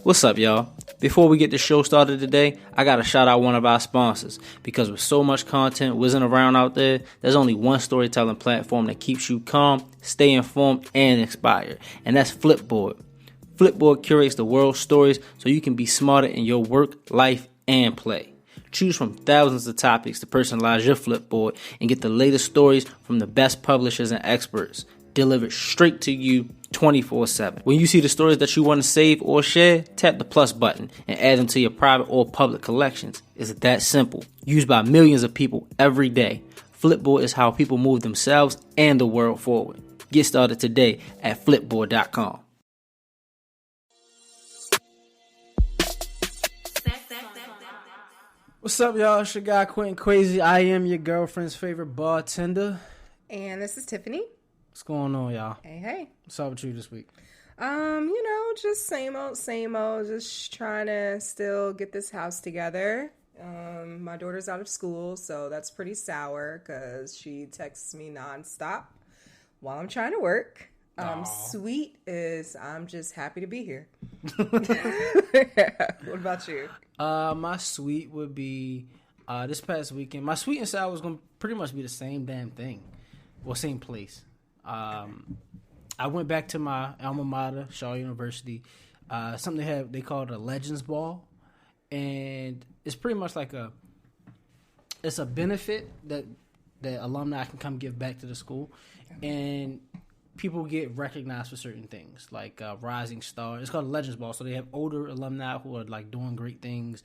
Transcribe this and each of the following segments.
What's up, y'all? Before we get the show started today, I gotta shout out one of our sponsors, because with so much content whizzing around out there, there's only one storytelling platform that keeps you calm, stay informed, and inspired, and that's Flipboard. Flipboard curates the world's stories so you can be smarter in your work, life, and play. Choose from thousands of topics to personalize your Flipboard and get the latest stories from the best publishers and experts, delivered straight to you 24/7. When you see the stories that you want to save or share, tap the plus button and add them to your private or public collections. It's that simple. Used by millions of people every day, Flipboard is how people move themselves and the world forward. Get started today at flipboard.com. What's up, y'all? It's your guy Quentin Crazy. I am your girlfriend's favorite bartender. And this is Tiffany. What's going on, y'all? Hey. What's up with you this week? Just same old. Just trying to still get this house together. My daughter's out of school, so that's pretty sour because she texts me nonstop while I'm trying to work. Sweet is I'm just happy to be here. What about you? My sweet would be this past weekend. My sweet and sour was going to pretty much be the same damn thing. Well, same place. I went back to my alma mater, Shaw University. Something they call it a Legends Ball, and it's pretty much like it's a benefit that alumni can come give back to the school, and people get recognized for certain things, like rising star. It's called a Legends Ball, so they have older alumni who are like doing great things.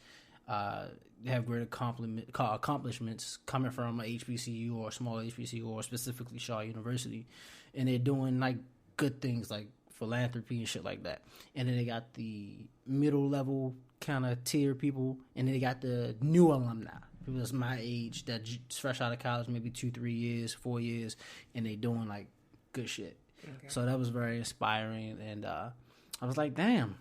They have great accomplishments coming from a HBCU or a small HBCU or specifically Shaw University, and they're doing like good things like philanthropy and shit like that. And then they got the middle level kind of tier people, and then they got the new alumni, people that's my age that's fresh out of college, maybe 2, 3 years, 4 years, and they doing like good shit. Okay. So that was very inspiring, and I was like, damn,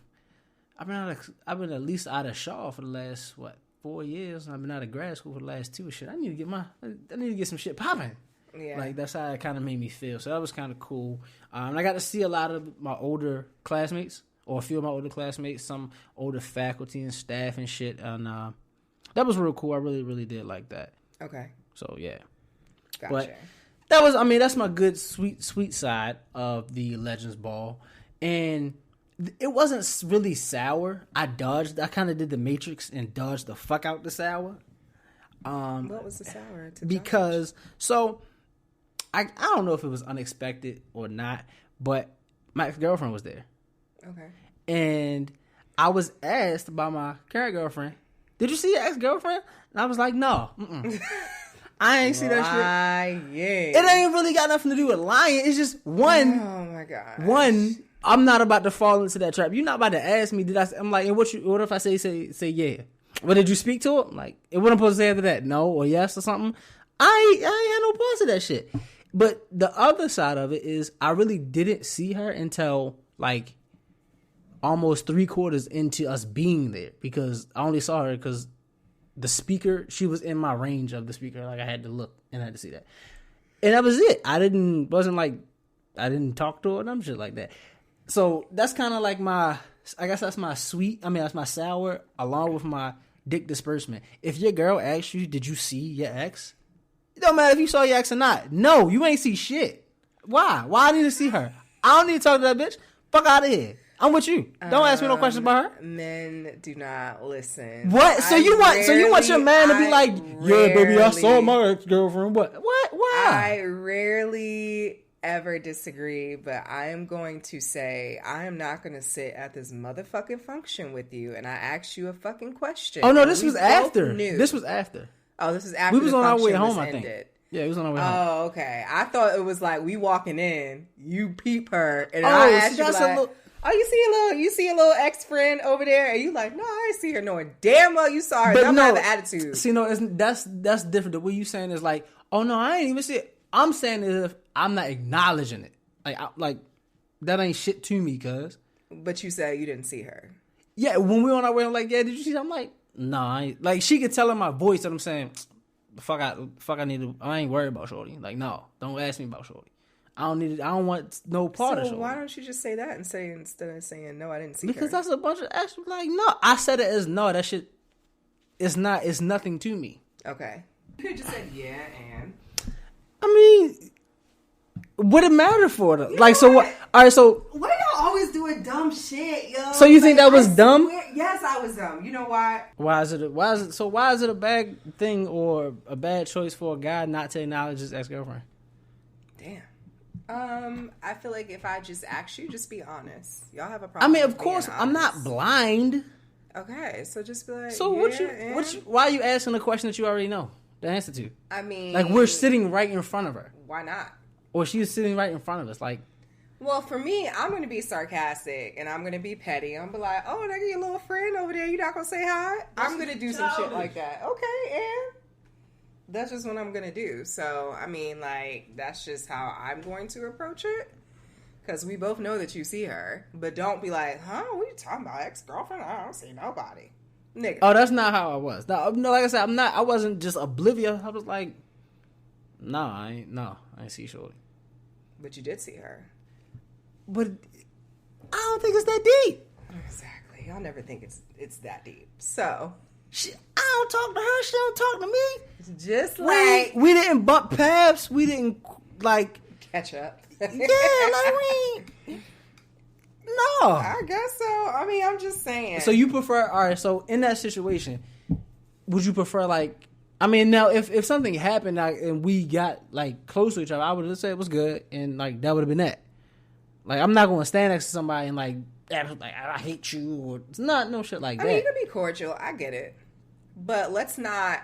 I've been at least out of Shaw for the last 4 years, and I've been out of grad school for the last 2. Shit, I need to get some shit popping. Yeah, like that's how it kind of made me feel. So that was kind of cool. And I got to see a lot of my older classmates, or a few of my older classmates, some older faculty and staff and shit, and that was real cool. I really, really did like that. Okay. So yeah, gotcha. But that's my good sweet side of the Legends Ball, and it wasn't really sour. I kind of did the Matrix and dodged the fuck out the sour. What was the sour? Because, so, I don't know if it was unexpected or not, but my ex-girlfriend was there. Okay. And I was asked by my current girlfriend, did you see your ex-girlfriend? And I was like, no. I ain't see that shit. It ain't really got nothing to do with lying. It's just one. Oh my god. One, I'm not about to fall into that trap. You're not about to ask me. I'm like, and what if I say yeah? Well, did you speak to her? Like, what I'm supposed to say after that? No or yes or something? I ain't had no pause to that shit. But the other side of it is I really didn't see her until like almost 3/4 into us being there, because I only saw her because the speaker, she was in my range of the speaker. Like, I had to look and I had to see that. And that was it. I didn't talk to her and shit like that. So that's kind of like that's my sweet. That's my sour, along with my dick disbursement. If your girl asks you, did you see your ex? It don't matter if you saw your ex or not. No, you ain't see shit. Why? Why I need to see her? I don't need to talk to that bitch. Fuck out of here. I'm with you. Don't ask me no questions about her. Men do not listen. What? So you want your man to be like, yeah, baby, I saw my ex-girlfriend. What? Why? I rarely ever disagree, but I am going to say I am not going to sit at this motherfucking function with you and I asked you a fucking question. Oh no, this was after. This was after. Oh, this was after. We was on our way home, I think. Yeah, it was on our way home. Oh, okay. I thought it was like we walking in, you peep her, and I asked you like, you see a little ex friend over there, and you like, no, I ain't see her. Knowing damn well you saw her. But no, have an attitude. See, no, that's different. The way you saying is like, oh no, I ain't even see it. I'm saying it if I'm not acknowledging it. Like that ain't shit to me, cuz. But you said you didn't see her. Yeah, when we on our way, I'm like, yeah, did you see her? I'm like, nah, I ain't. Like, she could tell in my voice that I'm saying, I ain't worried about shorty. Like, no, don't ask me about shorty. I don't want no part of it. So why don't you just say that instead of saying no? I didn't see her. Because that's a bunch of extra. Like no, I said it as no. That shit. It's not. It's nothing to me. Okay. You could just said yeah and. I mean, what it matter for them? Like so what? All right. So why y'all always doing dumb shit, yo? So you think that was dumb? Yes, I was dumb. You know why? Why is it a bad thing or a bad choice for a guy not to acknowledge his ex-girlfriend? Damn. I feel like if I just ask you, just be honest. Y'all have a problem. I mean, of course, I'm not blind. Okay, so just be like. So why are you asking a question that you already know the answer to? I mean, like we're sitting right in front of her. Why not? Or she's sitting right in front of us, like. Well, for me, I'm going to be sarcastic and I'm going to be petty. I'm going to be like, oh, nigga, your little friend over there, you not going to say hi? I'm going to do some shit like that. Okay, and that's just what I'm going to do. So, I mean, like, that's just how I'm going to approach it. Because we both know that you see her. But don't be like, huh, what are you talking about? Ex-girlfriend? I don't see nobody. Nigga. Oh, that's not how I was. No, like I said, I wasn't just oblivious. I was like, I ain't see Shorty. But you did see her. But I don't think it's that deep. Exactly. Y'all never think it's that deep. So I don't talk to her. She don't talk to me. Just like we didn't bump paths. We didn't like catch up. Yeah, like we. No, I guess so. I mean, I'm just saying. So you prefer? All right. So in that situation, would you prefer like? I mean, now if something happened and we got like close to each other, I would have said it was good, and like that would have been that. Like, I'm not going to stand next to somebody and, like I hate you, or it's not no shit like that. I mean, you can be cordial. I get it. But let's not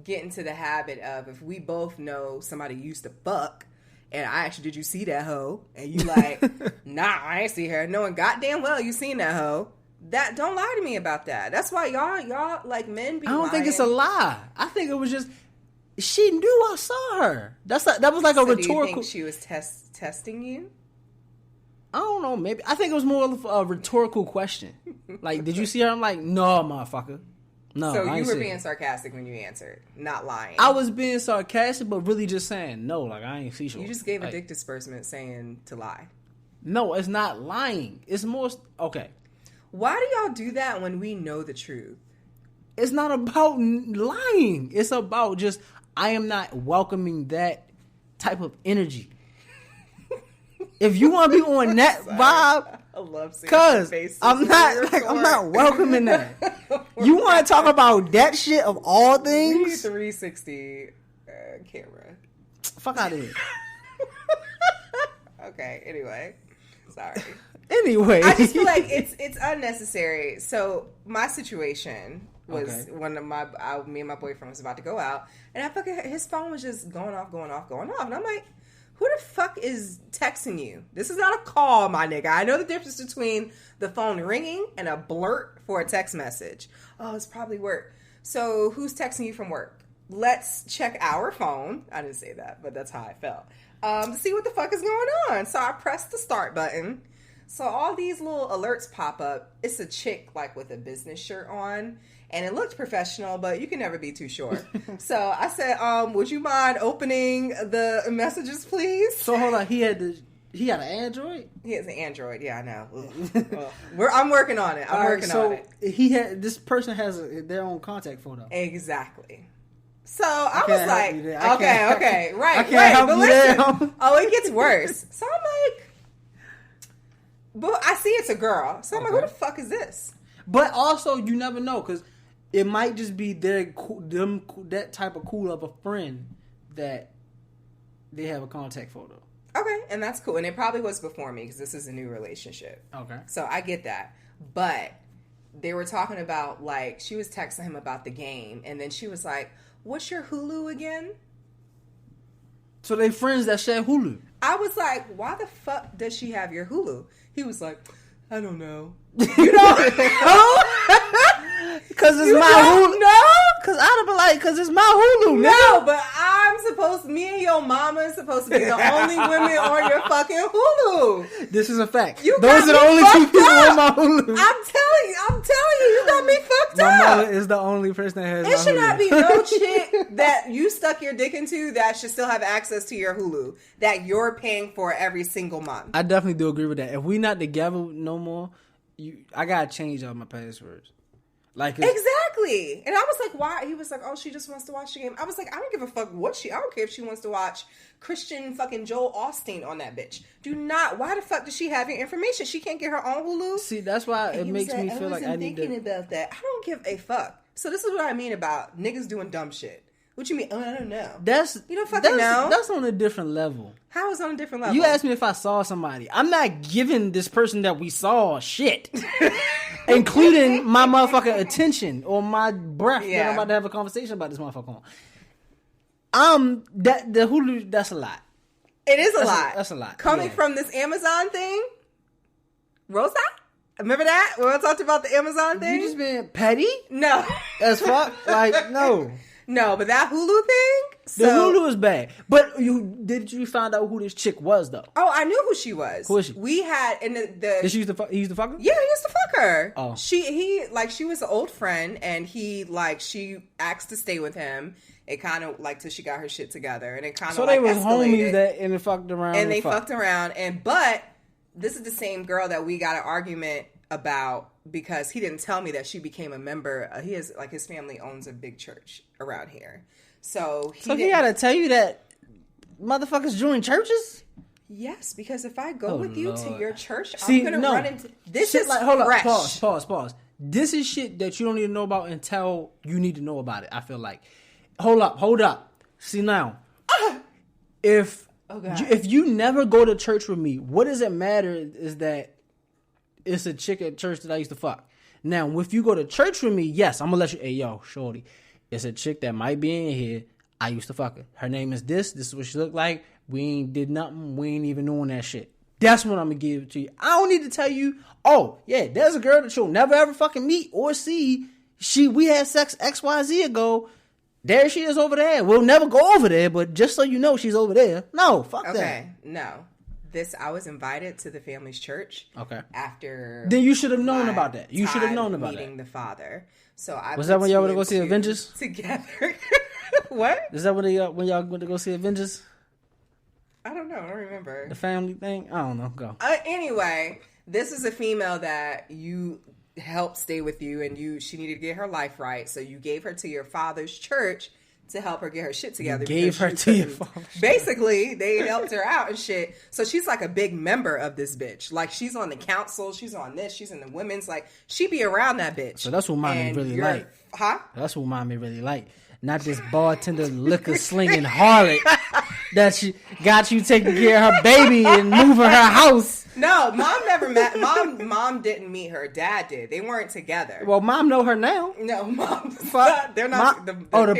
get into the habit of if we both know somebody used to fuck, and did you see that hoe? And you like, nah, I ain't see her. Knowing goddamn well you seen that hoe. Don't lie to me about that. That's why y'all, like, men be I don't lying. think it's a lie. I think it was just, she knew I saw her. That was like a rhetorical. Do you think she was testing you? I don't know, maybe. I think it was more of a rhetorical question. Like, did you see her? I'm like, no, motherfucker. No. So you were being sarcastic when you answered, not lying. I was being sarcastic, but really just saying, no, like, I ain't see her. You just gave a dick disbursement saying to lie. No, it's not lying. It's more, okay. Why do y'all do that when we know the truth? It's not about lying. It's about just, I am not welcoming that type of energy. If you want to be on that vibe, I love seeing cause I'm not welcoming that. You want to talk about that shit of all things? 360 camera. Fuck out of here. Okay. Anyway, sorry. Anyway, I just feel like it's unnecessary. So my situation was when me and my boyfriend was about to go out, and I fucking his phone was just going off, and I'm like, who the fuck is texting you? This is not a call, my nigga. I know the difference between the phone ringing and a blurt for a text message. Oh, it's probably work. So who's texting you from work? Let's check our phone. I didn't say that, but that's how I felt. To see what the fuck is going on. So I pressed the start button. So all these little alerts pop up. It's a chick like with a business shirt on. And it looked professional, but you can never be too sure. So I said, would you mind opening the messages, please? So hold on, he had an Android? He has an Android, yeah, I know. I'm working on it. I'm working on it. This person has their own contact photo. Exactly. So I was like, okay, right. I can't help but you listen, there. It gets worse. So I'm like, but I see it's a girl. So I'm like, who the fuck is this? But also, you never know, because it might just be that type of cool of a friend that they have a contact photo. Okay, and that's cool. And it probably was before me, because this is a new relationship. Okay. So I get that. But they were talking about, like, she was texting him about the game, and then she was like, what's your Hulu again? So they friends that share Hulu. I was like, why the fuck does she have your Hulu? He was like, I don't know. You know? Because it's my Hulu. No? Because I'd be like, because it's my Hulu. No, but I me and your mama is supposed to be the only women on your fucking Hulu. This is a fact. You Those are the only two people on my Hulu. I'm telling you, you got me fucked my up. mama is the only person that has It should not be no chick that you stuck your dick into that should still have access to your Hulu that you're paying for every single month. I definitely do agree with that. If we not together no more, I gotta change all my passwords. Like exactly. And I was like, why? He was like, oh, she just wants to watch the game. I was like, I don't give a fuck what I don't care if she wants to watch Christian fucking Joel Osteen on that bitch. Why the fuck does she have your information? She can't get her own Hulu? See, that's why it makes me feel like I need to... thinking about that. I don't give a fuck. So this is what I mean about niggas doing dumb shit. What you mean? Oh, I don't know. You don't fucking know? That's on a different level. How is it on a different level? You asked me if I saw somebody. I'm not giving this person that we saw shit. Including my motherfucking attention or my breath that I'm about to have a conversation about this motherfucker on. The Hulu, that's a lot. It is a lot. That's a lot. Coming from this Amazon thing? Rosa? Remember that? When I talked about the Amazon thing? You just being petty? No. As fuck? Like, no. No, but that Hulu thing? The Hulu is bad. But did you find out who this chick was, though? Oh, I knew who she was. Who is she? We had... Did she used to fuck her? Yeah, he used to fuck her. Oh. She was an old friend, and she asked to stay with him. It kind of, till she got her shit together. And it kind of, so they was escalated. homies and they fucked around. And they fucked around. But this is the same girl that we got an argument about because he didn't tell me that she became a member. His family owns a big church around here. So he gotta tell you that motherfuckers join churches? Yes, because if I go with you to your church, I'm gonna run into this. Shit, is hold fresh. up, pause. This is shit that you don't need to know about until you need to know about it. I feel like. Hold up. See now, if you never go to church with me, what does it matter? Is that it's a chick at church that I used to fuck. Now, if you go to church with me, yes, I'm gonna let you. Hey, yo, shorty, it's a chick that might be in here. I used to fuck her. Her name is this. This is what she looked like. We ain't did nothing. We ain't even doing that shit. That's what I'm gonna give to you. I don't need to tell you. Oh, yeah, there's a girl that you'll never ever fucking meet or see. We had sex XYZ ago. There she is over there. We'll never go over there, but just so you know, she's over there. No, fuck that. Okay, no. I was invited to the family's church. Okay. After then you should have known about that. You should have known about meeting the father. So I was that when y'all went to go see Avengers together? What? Is that when y'all went to go see Avengers? I don't know. I don't remember the family thing. I don't know. Go. Anyway, this is a female that you helped stay with you, and she needed to get her life right. So you gave her to your father's church to help her get her shit together. Gave her to your father. Basically, they helped her out and shit. So she's like a big member of this bitch. Like, she's on the council. She's on this. She's in the women's. Like, she be around that bitch. So that's what mommy really like. Huh? That's what mommy really like. Not this bartender liquor slinging harlot that she got you taking care of her baby and moving her house. No, mom never met. Mom didn't meet her. Dad did. They weren't together. Well, mom know her now. No, mom. They're not. The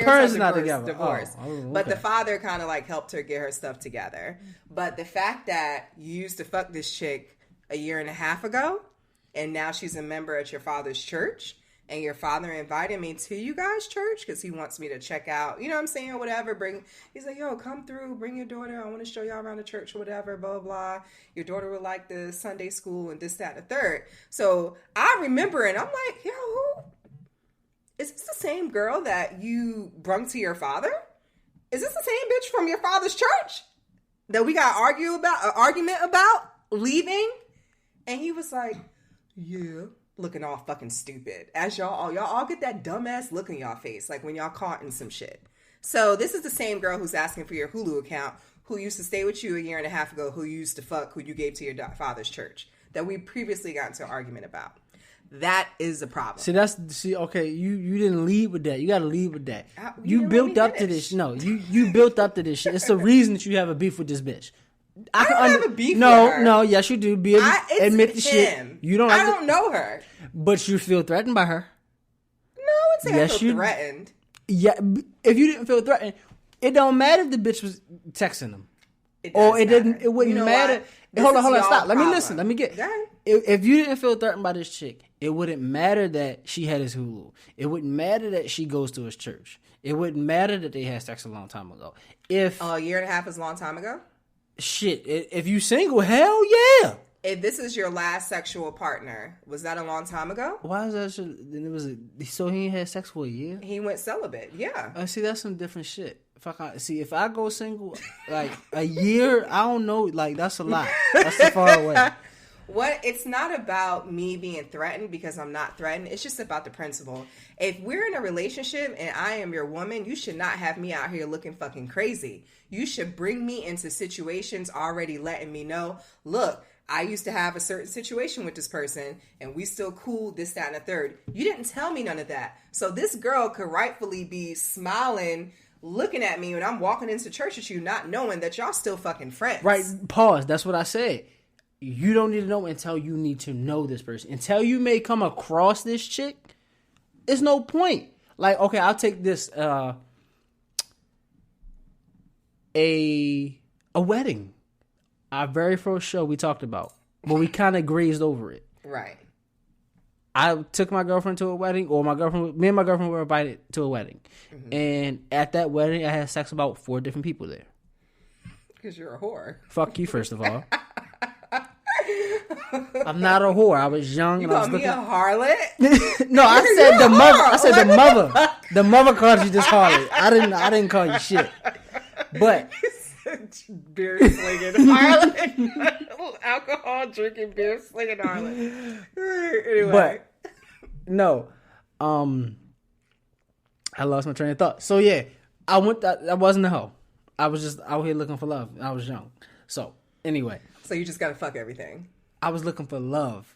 parents are not together. Divorced. Oh, okay. But the father kind of helped her get her stuff together. But the fact that you used to fuck this chick a year and a half ago, and now she's a member at your father's church. And your father invited me to you guys' church because he wants me to check out, you know what I'm saying, or whatever. He's like, yo, come through, bring your daughter. I want to show y'all around the church or whatever, blah, blah, blah. Your daughter would like the Sunday school and this, that, and the third. So I remember, and I'm like, yo, who? Is this the same girl that you brung to your father? Is this the same bitch from your father's church that we got an argument about leaving? And he was like, yeah. Looking all fucking stupid. As y'all all get that dumbass look in y'all face, like when y'all caught in some shit. So this is the same girl who's asking for your Hulu account, who used to stay with you a year and a half ago, who you used to fuck, who you gave to your father's church, that we previously got into an argument about. That is the problem. Okay, you didn't lead with that. You got to lead with that. You built up to this. No, you built up to this shit. It's the reason that you have a beef with this bitch. I don't have a beef with her. No, yes you do. Admit the shit. You don't. I don't know her. But you feel threatened by her. No, I wouldn't say I feel threatened. Yeah, if you didn't feel threatened, it don't matter if the bitch was texting them. It wouldn't matter. Hold on, stop. Let me listen. Let me get. If you didn't feel threatened by this chick, it wouldn't matter that she had his Hulu. It wouldn't matter that she goes to his church. It wouldn't matter that they had sex a long time ago. If a year and a half is a long time ago. Shit, if you single, hell yeah. If this is your last sexual partner, was that a long time ago? Why is that shit? Then it was so he ain't had sex for a year. He went celibate. Yeah. See, that's some different shit. If I go single like a year, I don't know. Like that's a lot. That's too far away. It's not about me being threatened because I'm not threatened. It's just about the principle. If we're in a relationship and I am your woman, you should not have me out here looking fucking crazy. You should bring me into situations already letting me know, look, I used to have a certain situation with this person and we still cool, this, that, and the third. You didn't tell me none of that. So this girl could rightfully be smiling, looking at me when I'm walking into church with you, not knowing that y'all still fucking friends. Right. Pause. That's what I said. You don't need to know until you need to know this person. Until you may come across this chick, it's no point. Like, okay, I'll take this, a wedding. Our very first show we talked about, but we kind of grazed over it. Right. I took my girlfriend to a wedding, or me and my girlfriend were invited to a wedding. Mm-hmm. And at that wedding, I had sex with about 4 different people there. Because you're a whore. Fuck you, first of all. I'm not a whore. I was young. You and I was call me a harlot? No, I said the mother. I said the mother. The mother called you this harlot. I didn't call you shit. But beer slinging harlot, alcohol drinking, beer slinging harlot. Anyway, but no, I lost my train of thought. So yeah, I wasn't a hoe. I was just out here looking for love. I was young. So anyway. So you just gotta fuck everything. I was looking for love.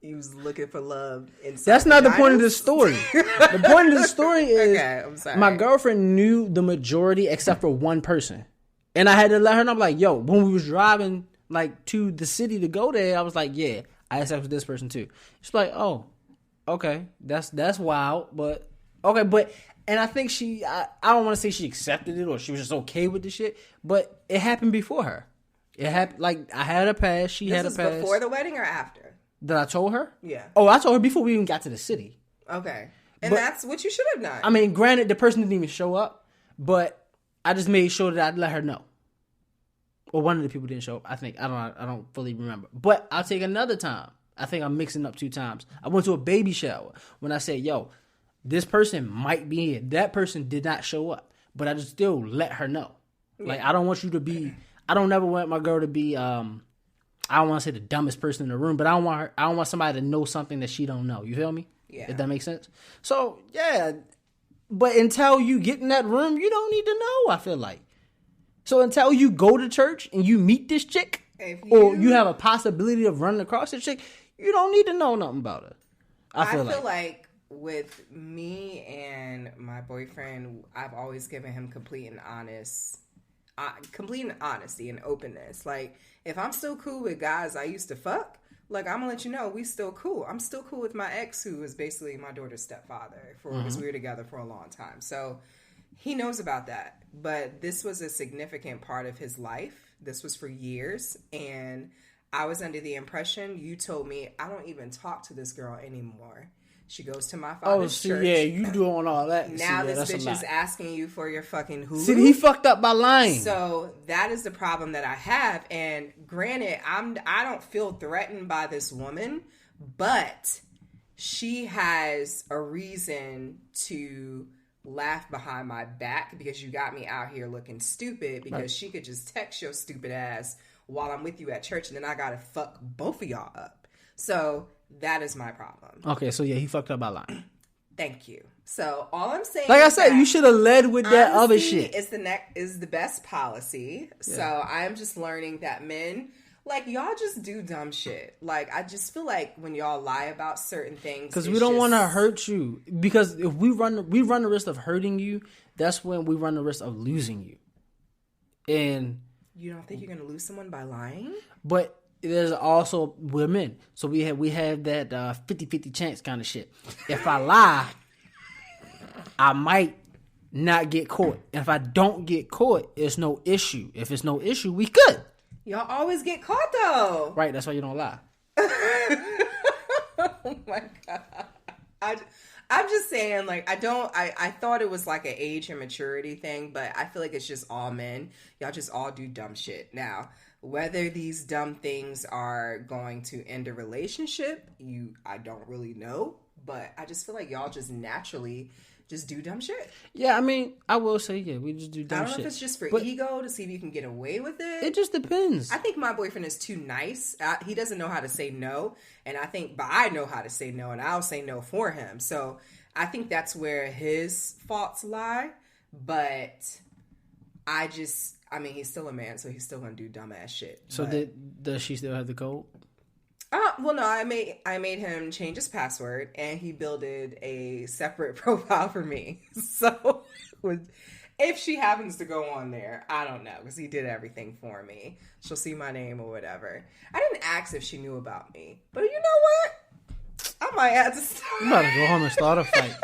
You was looking for love inside. That's not the point of the story. The point of the story is, okay, I'm sorry. My girlfriend knew the majority except for one person. And I had to let her know, I'm like, yo, when we was driving like to the city to go there, I was like, yeah, I had sex with this person too. She's like, oh, okay, that's wild, but okay, and I think I don't want to say she accepted it or she was just okay with the shit, but it happened before her. It happened, like, I had a pass, she had a pass. This is before the wedding or after? That I told her? Yeah. Oh, I told her before we even got to the city. Okay. And that's what you should have done. I mean, granted, the person didn't even show up, but I just made sure that I'd let her know. Or one of the people didn't show up. I think. I don't fully remember. But I'll take another time. I think I'm mixing up 2 times. I went to a baby shower when I said, yo, this person might be here. That person did not show up. But I just still let her know. Yeah. Like, I don't want you to be... I don't ever want my girl to be... I don't want to say the dumbest person in the room, but I don't want somebody to know something that she don't know. You feel me? Yeah. If that makes sense. So, yeah. But until you get in that room, you don't need to know, I feel like. So until you go to church and you meet this chick, or you have a possibility of running across this chick, you don't need to know nothing about her. I feel like with me and my boyfriend, I've always given him complete honesty and openness. Like, if I'm still cool with guys I used to fuck, like, I'm gonna let you know we still cool. I'm still cool with my ex, who is basically my daughter's stepfather, because we were together for a long time. So he knows about that. But this was a significant part of his life. This was for years. And I was under the impression, you told me, I don't even talk to this girl anymore. She goes to my father's church. Yeah, you doing all that. Now this bitch is asking you for your fucking Hulu. See, he fucked up by lying. So that is the problem that I have. And granted, I don't feel threatened by this woman, but she has a reason to laugh behind my back because you got me out here looking stupid, because she could just text your stupid ass while I'm with you at church, and then I gotta fuck both of y'all up. So that is my problem. Okay, so yeah, he fucked up by lying. Thank you. So all I'm saying, like I said, you should have led with that other shit. Is the best policy. Yeah. So I'm just learning that men, like, y'all just do dumb shit. Like, I just feel like when y'all lie about certain things, because we don't want to hurt you. Because if we run the risk of hurting you, that's when we run the risk of losing you. And you don't think you're gonna lose someone by lying? But there's also, we're men, so we have that 50-50 chance kind of shit. If I lie, I might not get caught. And if I don't get caught, it's no issue. If it's no issue, we good. Y'all always get caught though. Right, that's why you don't lie. Oh my God. I'm just saying, like, I thought it was like an age and maturity thing, but I feel like it's just all men. Y'all just all do dumb shit. Now, whether these dumb things are going to end a relationship, I don't really know, but I just feel like y'all just naturally just do dumb shit. Yeah, I mean, I will say, yeah, we just do dumb shit. I don't know if it's just for ego to see if you can get away with it. It just depends. I think my boyfriend is too nice. He doesn't know how to say no, and but I know how to say no, and I'll say no for him. So I think that's where his faults lie. But he's still a man, so he's still gonna do dumbass shit. So does she still have the code? Well, no, I made him change his password, and he builded a separate profile for me. So if she happens to go on there, I don't know, because he did everything for me. She'll see my name or whatever. I didn't ask if she knew about me, but you know what? I might have to start. You better go home and start a fight.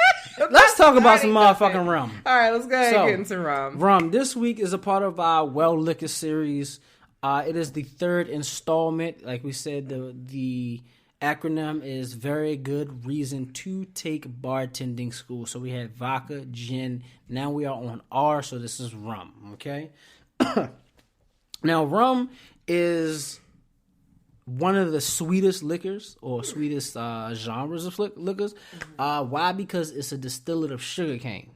Let's talk about some motherfucking rum. All right, let's go ahead and get into rum. Rum. This week is a part of our Well Liquor series. It is the third installment. Like we said, the acronym is Very Good Reason to Take Bartending School. So we had vodka, gin. Now we are on R, so this is rum. Okay? Now, rum is one of the sweetest liquors or sweetest genres of liquors. Why? Because it's a distillate of sugarcane.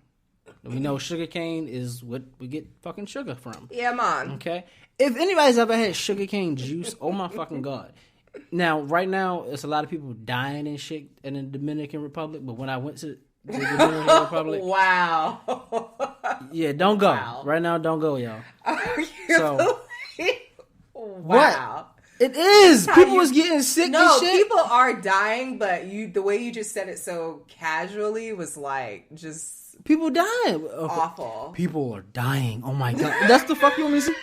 We know sugarcane is what we get fucking sugar from. Yeah, man. Okay? If anybody's ever had sugarcane juice, oh my fucking God. Now, right now, it's a lot of people dying and shit in the Dominican Republic, but when I went to the Dominican Republic... Wow. Yeah, don't go. Wow. Right now, don't go, y'all. So, wow. What? It is. People was getting sick and shit. People are dying, but the way you just said it so casually was like, just... People dying. Awful. People are dying. Oh my God. That's the fuck you want me to say?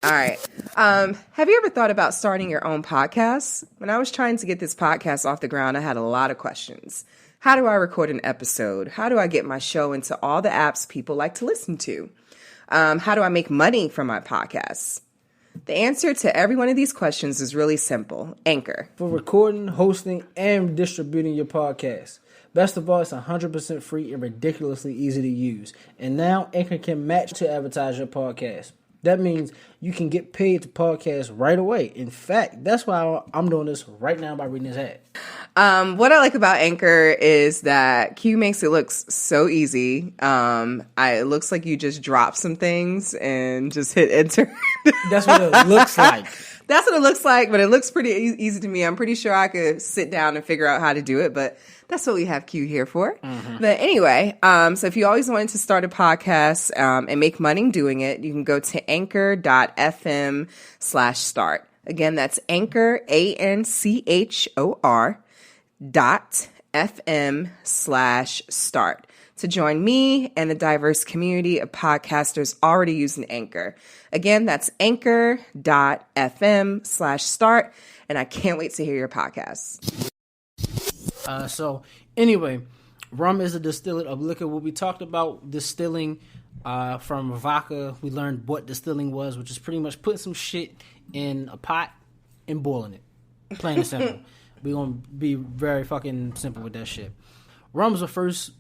All right. Have you ever thought about starting your own podcast? When I was trying to get this podcast off the ground, I had a lot of questions. How do I record an episode? How do I get my show into all the apps people like to listen to? How do I make money from my podcasts? The answer to every one of these questions is really simple. Anchor. For recording, hosting, and distributing your podcast. Best of all, it's 100% free and ridiculously easy to use. And now Anchor can match to advertise your podcast. That means you can get paid to podcast right away. In fact, that's why I'm doing this right now by reading this ad. What I like about Anchor is that Q makes it look so easy. It looks like you just drop some things and just hit enter. That's what it looks like. That's what it looks like, but it looks pretty easy to me. I'm pretty sure I could sit down and figure out how to do it, but that's what we have Q here for. Mm-hmm. But anyway, so if you always wanted to start a podcast and make money doing it, you can go to anchor.fm/start. Again, that's Anchor, ANCHOR.FM/start to join me and a diverse community of podcasters already using Anchor. Again, that's anchor.fm/start, and I can't wait to hear your podcast. So anyway, rum is a distillate of liquor. What we talked about distilling from vodka, we learned what distilling was, which is pretty much putting some shit in a pot and boiling it. Plain and simple. We're going to be very fucking simple with that shit. Rums were first,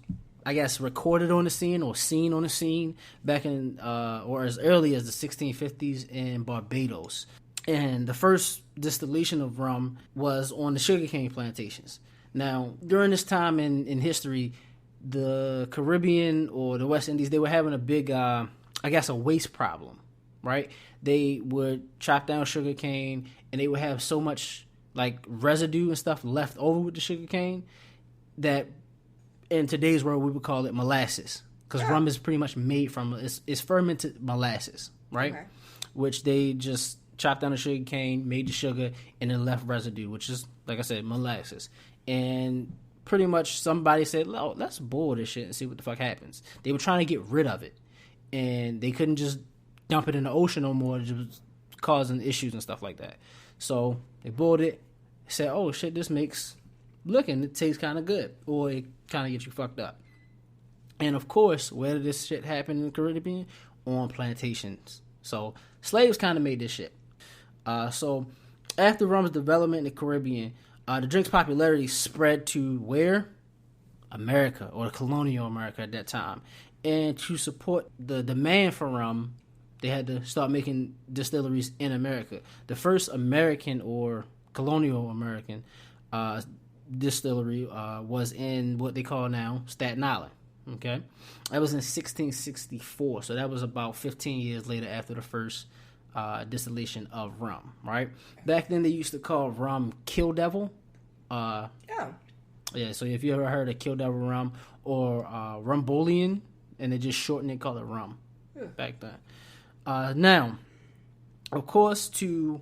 I guess, recorded on the scene or seen on the scene back in, or as early as the 1650s in Barbados. And the first distillation of rum was on the sugarcane plantations. Now, during this time in history, the Caribbean or the West Indies, they were having a big, a waste problem, right? They would chop down sugarcane, and they would have so much, like, residue and stuff left over with the sugarcane that in today's world, we would call it molasses. Because rum is pretty much made from, it's fermented molasses, right? Okay. Which they just chopped down the sugarcane, made the sugar, and then left residue, which is, like I said, molasses. And pretty much somebody said, "Oh, let's boil this shit and see what the fuck happens." They were trying to get rid of it, and they couldn't just dump it in the ocean no more. It was causing issues and stuff like that. So they boiled it, said, "Oh shit, this makes looking. It tastes kind of good, or it kind of gets you fucked up." And of course, where did this shit happen in the Caribbean? On plantations. So slaves kind of made this shit. So after rum's development in the Caribbean, the drink's popularity spread to where? America, or colonial America at that time. And to support the demand for rum, they had to start making distilleries in America. The first American or colonial American distillery was in what they call now Staten Island. Okay, that was in 1664, so that was about 15 years later after the first distillation of rum. Right back then, they used to call rum Kill Devil. Yeah. So if you ever heard of Kill Devil rum or Rumbolian, and they just shortened it, called it rum back then. Now, of course, to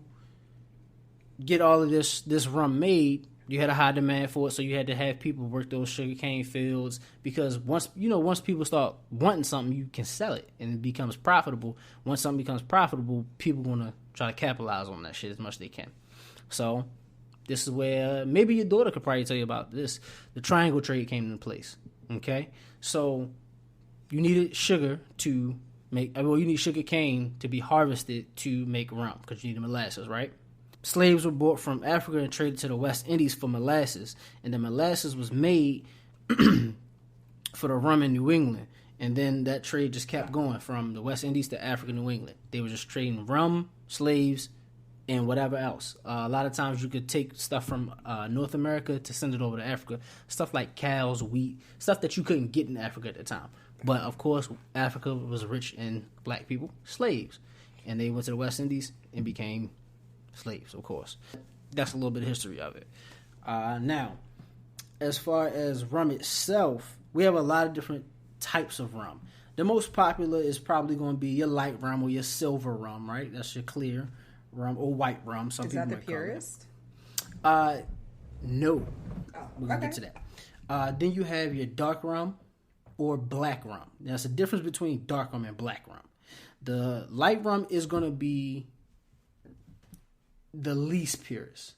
get all of this rum made, you had a high demand for it, so you had to have people work those sugarcane fields, because once people start wanting something, you can sell it and it becomes profitable. Once something becomes profitable, people are gonna try to capitalize on that shit as much as they can. So this is where maybe your daughter could probably tell you about this. The triangle trade came into place. Okay, so you needed sugar to make. Well, you need sugar cane to be harvested to make rum, because you need the molasses, right? Slaves were brought from Africa and traded to the West Indies for molasses, and the molasses was made for the rum in New England. And then that trade just kept going from the West Indies to Africa, New England. They were just trading rum, slaves, and whatever else. A lot of times you could take stuff from North America to send it over to Africa. Stuff like cows, wheat, stuff that you couldn't get in Africa at the time. But, of course, Africa was rich in black people, slaves. And they went to the West Indies and became slaves, of course. That's a little bit of history of it. Now, as far as rum itself, we have a lot of different types of rum. The most popular is probably going to be your light rum or your silver rum, right? That's your clear rum or white rum. Some is people that the might purest? No. We're going to okay. get to that. Then you have your dark rum or black rum. There's a difference between dark rum and black rum. The light rum is going to be the least purest,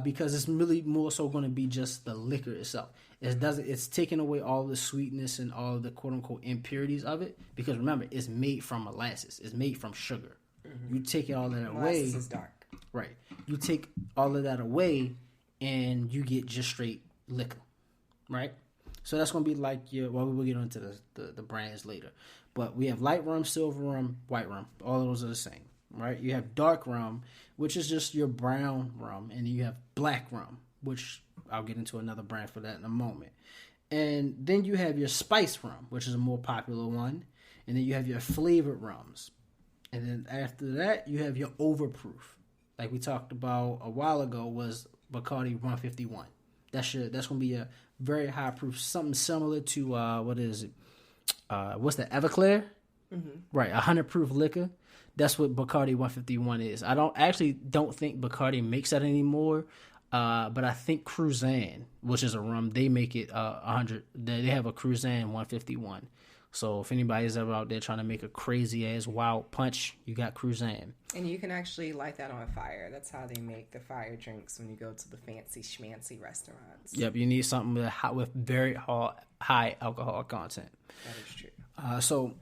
because it's really more so going to be just the liquor itself. It's taking away all the sweetness and all the quote unquote impurities of it, because remember, it's made from molasses. It's made from sugar. Mm-hmm. You take all of that away. Molasses is dark. Right. You take all of that away and you get just straight liquor. Right? So that's going to be like we will get into the brands later. But we have light rum, silver rum, white rum. All of those are the same. Right? You have dark rum, which is just your brown rum, and you have black rum, which I'll get into another brand for that in a moment. And then you have your spice rum, which is a more popular one, and then you have your flavored rums. And then after that, you have your overproof. Like we talked about a while ago, was Bacardi 151. That's going to be a very high proof, something similar to what is it? What's the Everclear? Mm-hmm. Right, 100 proof liquor. That's what Bacardi 151 is. I don't think Bacardi makes that anymore, but I think Cruzan, which is a rum, they make it 100. They have a Cruzan 151. So if anybody's ever out there trying to make a crazy ass wild punch, you got Cruzan. And you can actually light that on fire. That's how they make the fire drinks when you go to the fancy schmancy restaurants. Yep, you need something with very high alcohol content. That is true. So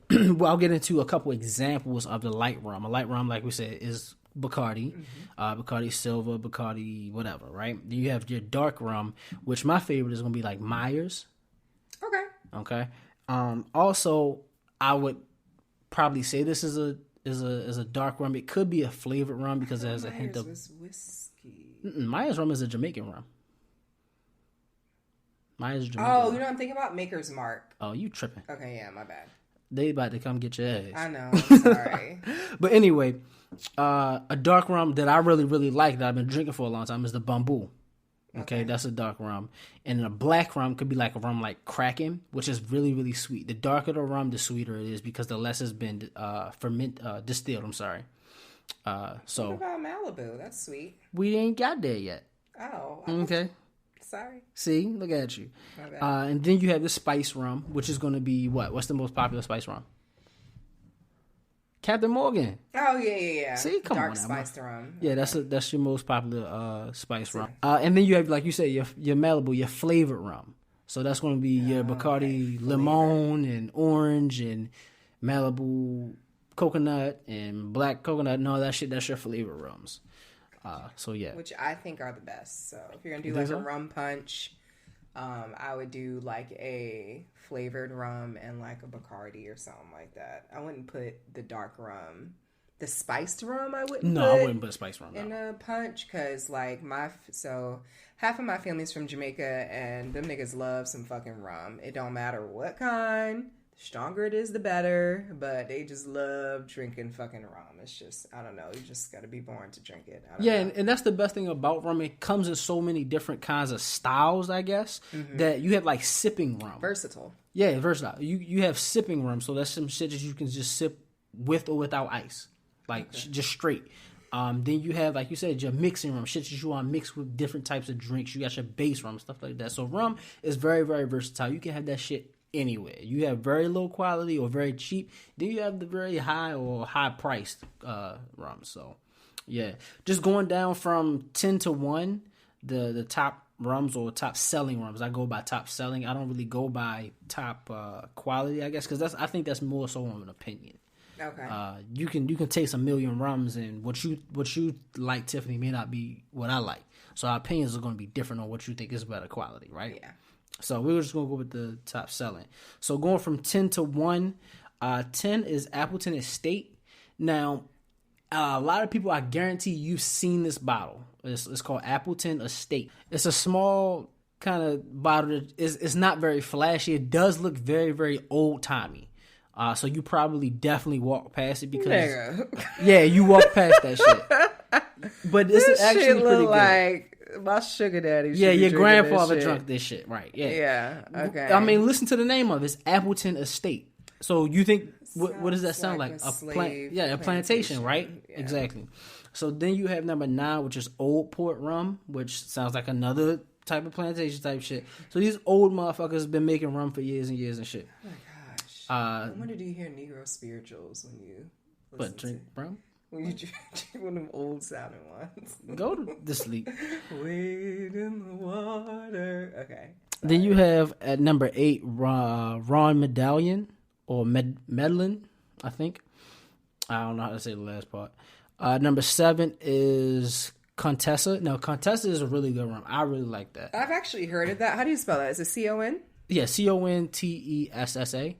I'll get into a couple examples of the light rum. A light rum, like we said, is Bacardi, Bacardi Silver, Bacardi whatever, right? Then you have your dark rum, which my favorite is going to be like Myers. Okay. Also, I would probably say this is a dark rum. It could be a flavored rum because it has a hint of whiskey. Myers rum is a Jamaican rum. Myers Jamaican. Oh, you know what I'm thinking about? Maker's Mark. Oh, you tripping? Okay, yeah, my bad. They about to come get your ass. I know. I'm sorry. But anyway, a dark rum that I really, really like that I've been drinking for a long time is the Bamboo. Okay, that's a dark rum. And a black rum could be like a rum like Kraken, which is really, really sweet. The darker the rum, the sweeter it is because the less has been distilled. I'm sorry. So what about Malibu? That's sweet. We ain't got there yet. Oh. Okay. Sorry. See, look at you. My bad. And then you have the spice rum, which is going to be what? What's the most popular spice rum? Captain Morgan. Oh yeah. See, come Dark on, spiced rum. Yeah, that's your most popular spice rum. And then you have, like you said, your Malibu, your flavored rum. So that's going to be your Bacardi lemon and orange and Malibu coconut and black coconut and all that shit. That's your flavored rums. So yeah, which I think are the best. So if you're gonna do like a rum punch, I would do like a flavored rum and like a Bacardi or something like that. I wouldn't put the dark rum, the spiced rum. I wouldn't put spiced rum in a punch because like half of my family's from Jamaica and them niggas love some fucking rum. It don't matter what kind. The stronger it is, the better. But they just love drinking fucking rum. It's just, I don't know. You just got to be born to drink it. And that's the best thing about rum. It comes in so many different kinds of styles, I guess, that you have like sipping rum. Versatile. Yeah, versatile. You have sipping rum, so that's some shit that you can just sip with or without ice. Like, just straight. Then you have, like you said, your mixing rum, shit that you want to mix with different types of drinks. You got your base rum, stuff like that. So rum is very, very versatile. You can have that shit anywhere. You have very low quality or very cheap. Then you have the very high or high priced rum. So, yeah. Just going down from 10 to 1, the top rums or top selling rums. I go by top selling. I don't really go by top quality, I guess, because I think that's more so of an opinion. Okay. You can taste a million rums, and what you like, Tiffany, may not be what I like. So our opinions are going to be different on what you think is better quality, right? Yeah. So we were just going to go with the top selling. So going from 10 to 1, 10 is Appleton Estate. Now, a lot of people, I guarantee you've seen this bottle. It's called Appleton Estate. It's a small kind of bottle. It's not very flashy. It does look very, very old-timey. So you probably definitely walk past it because yeah, you walk past that shit. But this actually shit pretty good. Like my sugar daddy. Yeah, your grandfather drunk this shit, right? Yeah. Yeah. Okay. I mean, listen to the name of it. It's Appleton Estate. So you think what does that sound like? A plantation, right? Yeah. Exactly. So then you have number 9, which is Old Port Rum, which sounds like another type of plantation type shit. So these old motherfuckers have been making rum for years and years and shit. Oh my gosh. When did you hear Negro spirituals when you drink rum? When you drink one of them old sounding ones. Go to sleep. Wade in the water. Okay. Sorry. Then you have at number 8 Ron Medallion or Medlin, I think. I don't know how to say the last part. Number 7 is Contessa. Now, Contessa is a really good rum. I really like that. I've actually heard of that. How do you spell that? Is it C-O-N? Yeah, Contessa.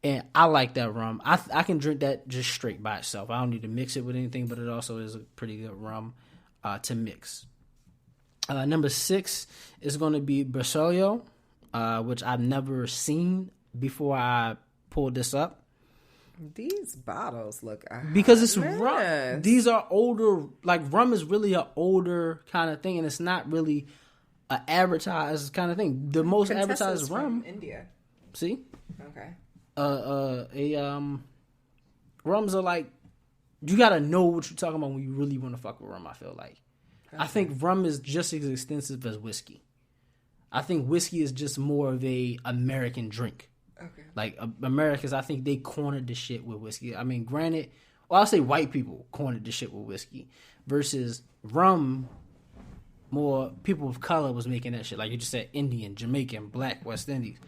And I like that rum. I can drink that just straight by itself. I don't need to mix it with anything, but it also is a pretty good rum to mix. Number 6 is going to be Bersaglio, which I've never seen before I pulled this up. These bottles look because it's rum. These are older. Like rum is really an older kind of thing, and it's not really an advertised kind of thing. The most advertised rum, from India. See, okay. Rums are like you gotta know what you're talking about when you really want to fuck with rum. I feel like I think rum is just as extensive as whiskey. I think whiskey is just more of a American drink. Okay. Like Americans, I think they cornered the shit with whiskey. I mean, granted, I'll say white people cornered the shit with whiskey versus rum. More people of color was making that shit. Like you just said, Indian, Jamaican, Black, West Indies.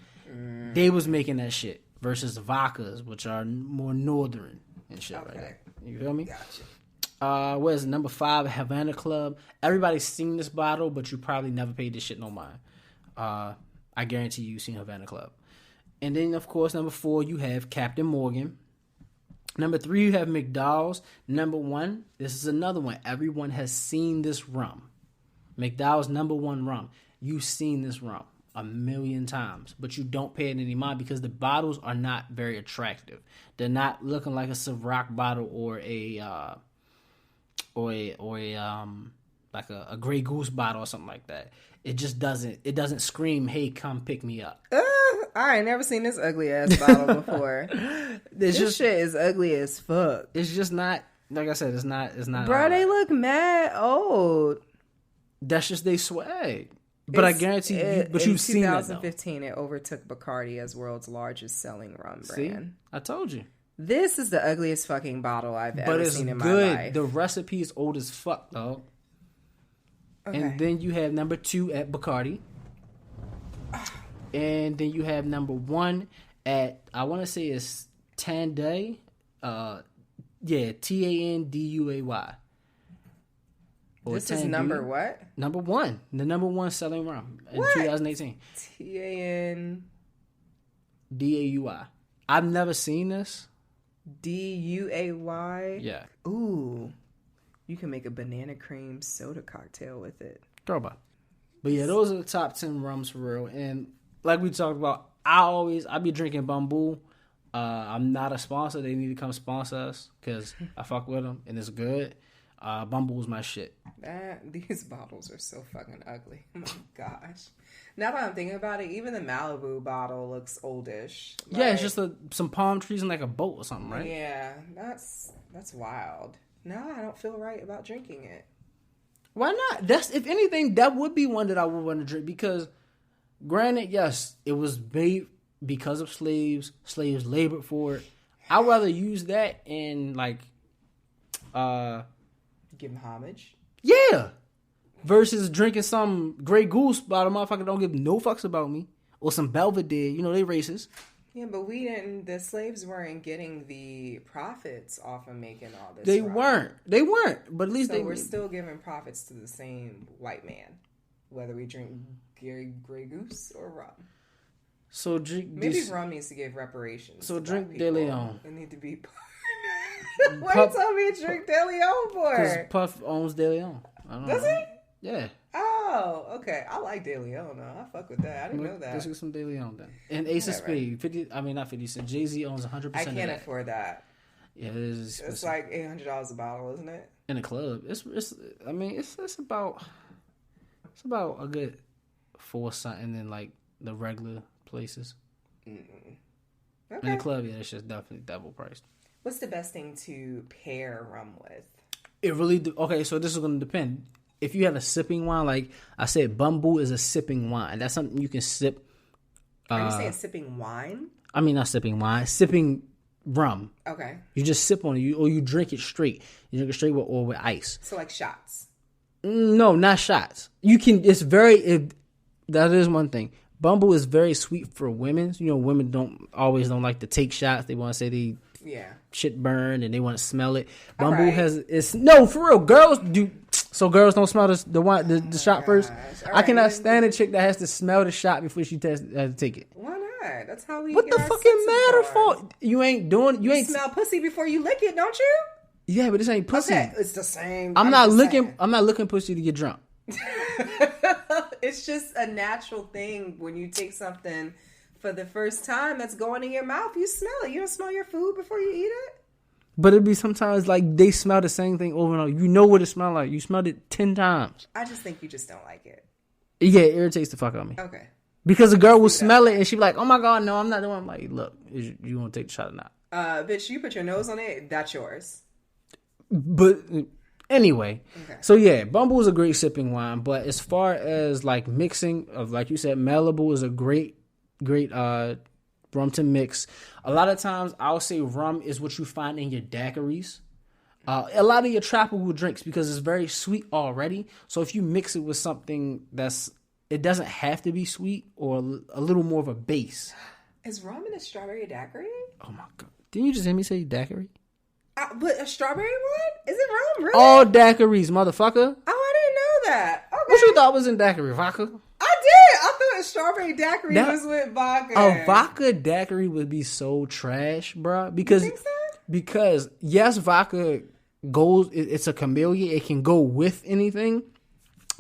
They was making that shit versus vodkas, which are more northern and shit like that. You feel me? Gotcha. What is it? Number 5, Havana Club. Everybody's seen this bottle, but you probably never paid this shit no mind. I guarantee you've seen Havana Club. And then, of course, number 4, you have Captain Morgan. Number 3, you have McDowell's. Number 1, this is another one. Everyone has seen this rum. McDowell's number 1 rum. You've seen this rum 1,000,000 times, but you don't pay it any mind because the bottles are not very attractive. They're not looking like a Ciroc bottle or a like a Grey Goose bottle or something like that. It just doesn't scream, "Hey, come pick me up." I ain't never seen this ugly ass bottle before. This shit is ugly as fuck. It's just not, like I said, it's not. Bro, they look mad old. That's just they swag. But I guarantee you, but you've seen that, though. In 2015, it overtook Bacardi as world's largest selling rum brand. See? I told you. This is the ugliest fucking bottle I've ever seen in my good. life. The recipe is old as fuck, dog. Okay. And then you have number 2 at Bacardi. And then you have number 1 at, I want to say it's Tanduay. Tanduay. This is number what? Number 1. The number 1 selling rum in 2018. Tanduay. I've never seen this. Duay? Yeah. Ooh. You can make a banana cream soda cocktail with it. Girl, bye. But yeah, those are the top 10 rums for real. And like we talked about, I be drinking Bumbu. I'm not a sponsor. They need to come sponsor us because I fuck with them and it's good. Bumbu's my shit. These bottles are so fucking ugly. Oh my gosh. Now that I'm thinking about it, even the Malibu bottle looks oldish. Like, yeah, it's just some palm trees and like a boat or something, right? Yeah, that's wild. Now I don't feel right about drinking it. Why not? That's, if anything, that would be one that I would want to drink because, granted, yes, it was made because of slaves. Slaves labored for it. I'd rather use that and like, give them homage. Yeah. Versus drinking some Grey Goose by the motherfucker don't give no fucks about me. Or some Belvedere. You know, they racist. Yeah, but the slaves weren't getting the profits off of making all this. They weren't. But at least so we're still giving profits to the same white man. Whether we drink Grey Goose or rum. So drink maybe rum needs to give reparations. So drink De Leon. They need to be... What you told me to drink De Leon for? Because Puff owns De Leon. Does he? Yeah. Oh, okay. I like De Leon, though. I fuck with that. I didn't know that. Let's get some De Leon then. And Ace of Spades. 50. I mean, not 50 cent. Jay-Z owns 100% of that. I can't afford that. Yeah, it is. It's like $800 a bottle, isn't it? In a club. It's about a good $4 something in like the regular places. Okay. In the club, yeah, it's just definitely double priced. What's the best thing to pair rum with? It really okay. So this is going to depend. If you have a sipping wine, like I said, Bumbu is a sipping wine. That's something you can sip. Are you saying sipping wine? I mean, not sipping wine. Sipping rum. Okay. You just sip on it, or you drink it straight. You drink it straight with ice. So like shots. No, not shots. You can. It's very. That is one thing. Bumbu is very sweet for women. You know, women don't like to take shots. they want to say they shit burned and they want to smell it. Bumbu has no, for real. Girls do. So girls don't smell the wine, the shot first. I cannot stand a chick that has to smell the shot before she take it. Why not? That's how we. What the fucking matter for? You ain't smell pussy before you lick it, don't you? Yeah, but this ain't pussy. Okay, it's the same. I'm not licking pussy to get drunk. It's just a natural thing when you take something for the first time that's going in your mouth. You smell it. You don't smell your food before you eat it. But it'd be sometimes like they smell the same thing over and over. You know what it smells like. You smelled it 10 times. I just think you just don't like it. Yeah, it irritates the fuck out of me. Okay. Because the girl will smell it and she be like, "Oh my god, no, I'm not doing." I'm like, "Look, you want to take the shot or not?" Bitch, you put your nose on it. That's yours. But anyway, okay. So yeah, Bumbu is a great sipping wine. But as far as like mixing of, like you said, Malibu is a great rum to mix. A lot of times I'll say rum is what you find in your daiquiris. A lot of your tropical drinks, because it's very sweet already. So if you mix it with something it doesn't have to be sweet or a little more of a base. Is rum in a strawberry daiquiri? Oh my god. Didn't you just hear me say daiquiri? But a strawberry one? Is it rum? Really? All daiquiris, motherfucker. Oh, I didn't know that. Okay. What you thought was in daiquiri? Vodka? I did. I thought a strawberry daiquiri was with vodka. A vodka daiquiri would be so trash, bro. Because, you think so? Because yes, vodka goes. It's a chameleon. It can go with anything,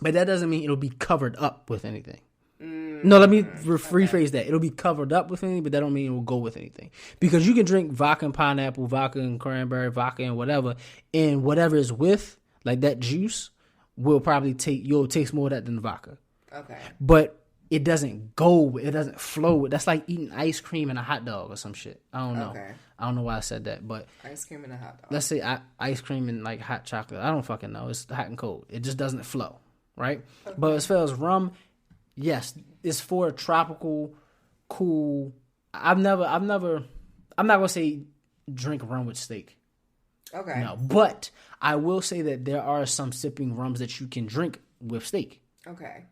but that doesn't mean it'll be covered up with anything. No, let me rephrase that. It'll be covered up with anything, but that don't mean it will go with anything. Because you can drink vodka and pineapple, vodka and cranberry, vodka and whatever, and whatever is with, like that juice, will probably you'll taste more of that than the vodka. Okay. But it doesn't it doesn't flow with. That's like eating ice cream and a hot dog or some shit. I don't know. Okay. I don't know why I said that, but ice cream and a hot dog. Let's say ice cream and like hot chocolate. I don't fucking know. It's hot and cold. It just doesn't flow, right? Okay. But as far as rum, Yes, it's for a tropical, cool. I'm not gonna say drink rum with steak. Okay. No, but I will say that there are some sipping rums that you can drink with steak. Okay.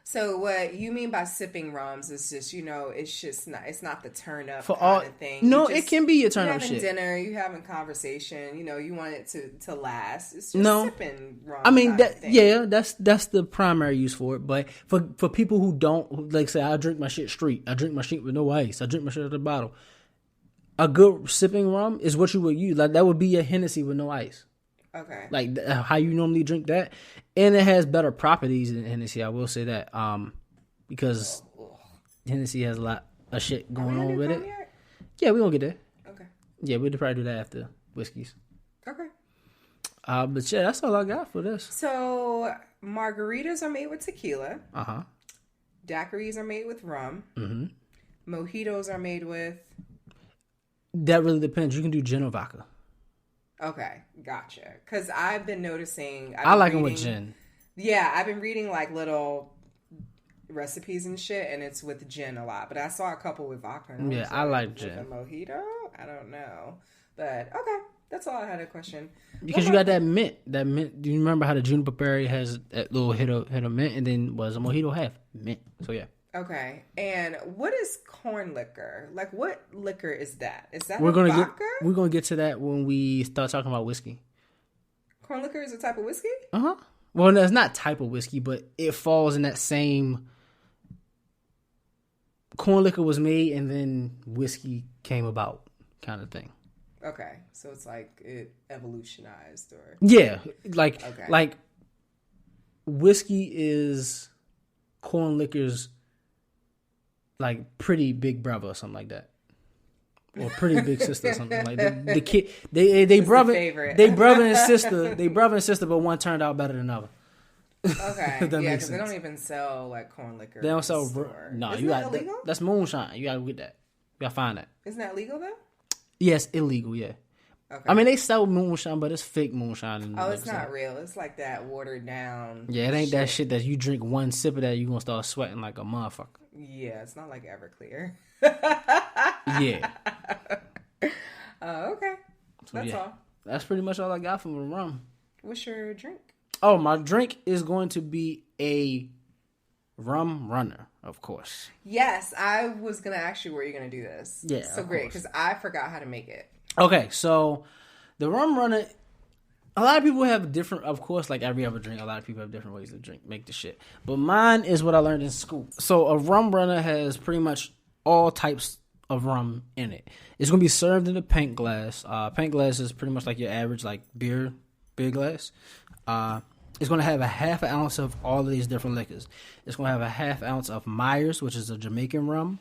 So what you mean by sipping rums is just, it's not the turn up For kind all of thing. no, it can be a turn up shit. You having dinner, you having conversation, you want it to last. It's just No. sipping rum. I mean, kind of thing. that's the primary use for it. But for people who don't, like, say, I drink my shit straight. I drink my shit with no ice. I drink my shit out of the bottle. A good sipping rum is what you would use. Like, that would be a Hennessy with no ice. Okay. Like how you normally drink that, and it has better properties than Hennessy. I will say that, because Hennessy has a lot of shit going on with it. Yet? Yeah, we gonna get there. Okay. Yeah, we'll probably do that after whiskeys. Okay. But yeah, that's all I got for this. So margaritas are made with tequila. Uh-huh. Daiquiris are made with rum. Mm-hmm. Mojitos are made with. That really depends. You can do gin or vodka. Okay, gotcha. Because I've been noticing. I like them with gin. Yeah, I've been reading like little recipes and shit, and it's with gin a lot. But I saw a couple with vodka. Yeah, I like gin. With a mojito? I don't know. But okay, that's all I had a question. Because you got that mint. That mint. Do you remember how the juniper berry has that little hit of mint, and then was a mojito half mint? So yeah. Okay, and what is corn liquor? Like, what liquor is that? Is that We're gonna vodka? We're gonna get to that when we start talking about whiskey. Corn liquor is a type of whiskey? Uh-huh. Well, no, it's not type of whiskey, but it falls in that same. Corn liquor was made, and then whiskey came about, kind of thing. Okay, so it's like it evolutionized, or yeah, like whiskey is corn liquor's like pretty big brother or something like that, or pretty big sister or something like that. The kid, they brother, they brother and sister, but one turned out better than the other. Okay, yeah, because they don't even sell like corn liquor. They don't sell. No, you got illegal? That's moonshine. You gotta get that. You gotta find that. Isn't that legal though? Yes, illegal. Yeah. Okay. I mean, they sell moonshine, but it's fake moonshine. Oh, it's not real. It's like that watered down. Yeah, it ain't that shit that you drink one sip of that, you gonna start sweating like a motherfucker. Yeah, it's not like Everclear. Yeah. Okay. So, That's all. That's pretty much all I got from the rum. What's your drink? Oh, my drink is going to be a rum runner, of course. Yes, I was going to ask you where you're going to do this. Yeah, so great, because I forgot how to make it. Okay, so the rum runner, a lot of people have different, of course, like every other drink, a lot of people have different ways to make the shit. But mine is what I learned in school. So a rum runner has pretty much all types of rum in it. It's going to be served in a pint glass. Pint glass is pretty much like your average like beer glass. It's going to have a half an ounce of all of these different liquors. It's going to have a half ounce of Myers, which is a Jamaican rum.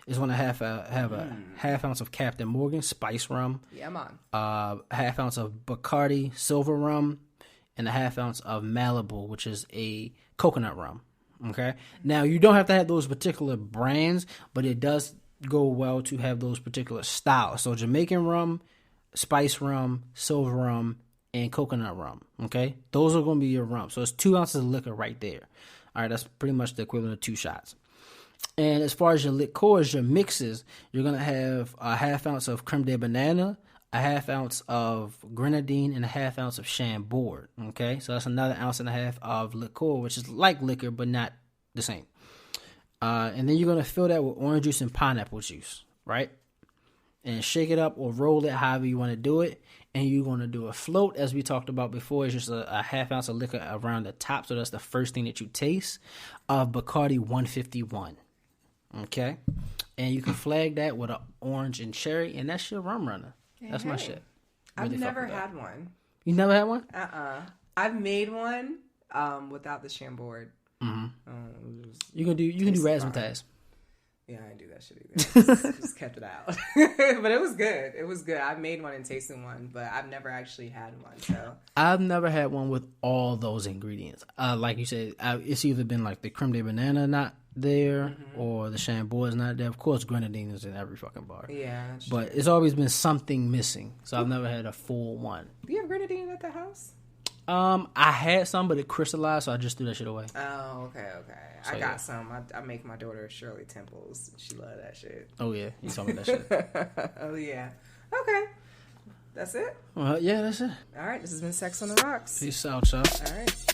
It's going to have a half ounce of Captain Morgan spice rum. Yeah, man. Half ounce of Bacardi silver rum, and a half ounce of Malibu, which is a coconut rum. Okay. Now you don't have to have those particular brands, but it does go well to have those particular styles. So Jamaican rum, spice rum, silver rum, and coconut rum. Okay, those are going to be your rum. So it's 2 ounces of liquor right there. All right, that's pretty much the equivalent of 2 shots. And as far as your liqueurs, your mixes, you're going to have a half ounce of creme de banana, a half ounce of grenadine, and a half ounce of chambord. Okay, so that's another ounce and a half of liqueur, which is like liquor, but not the same. And then you're going to fill that with orange juice and pineapple juice, right? And shake it up or roll it however you want to do it. And you're going to do a float, as we talked about before. It's just a half ounce of liquor around the top. So that's the first thing that you taste of Bacardi 151. Okay? And you can flag that with an orange and cherry. And that's your rum runner. That's my shit. Really I've never had one. You never had one? I've made one without the chambord. Mm-hmm. You can do razzmatazz. Yeah, I didn't do that shit either. Just kept it out. But it was good. It was good. I've made one and tasted one, but I've never actually had one. So I've never had one with all those ingredients. Like you said, it's either been like the creme de banana not there, or the chambord is not there. Of course, grenadine is in every fucking bar. Yeah, but it's always been something missing. So I've never had a full one. Do you have grenadine at the house? I had some, but it crystallized, so I just threw that shit away. Oh, okay. So, I got some. I make my daughter Shirley Temples. She love that shit. Oh yeah, you told me that shit. Oh yeah. Okay. That's it? Well, yeah, that's it. All right. This has been Sex on the Rocks. Peace out, y'all. All right.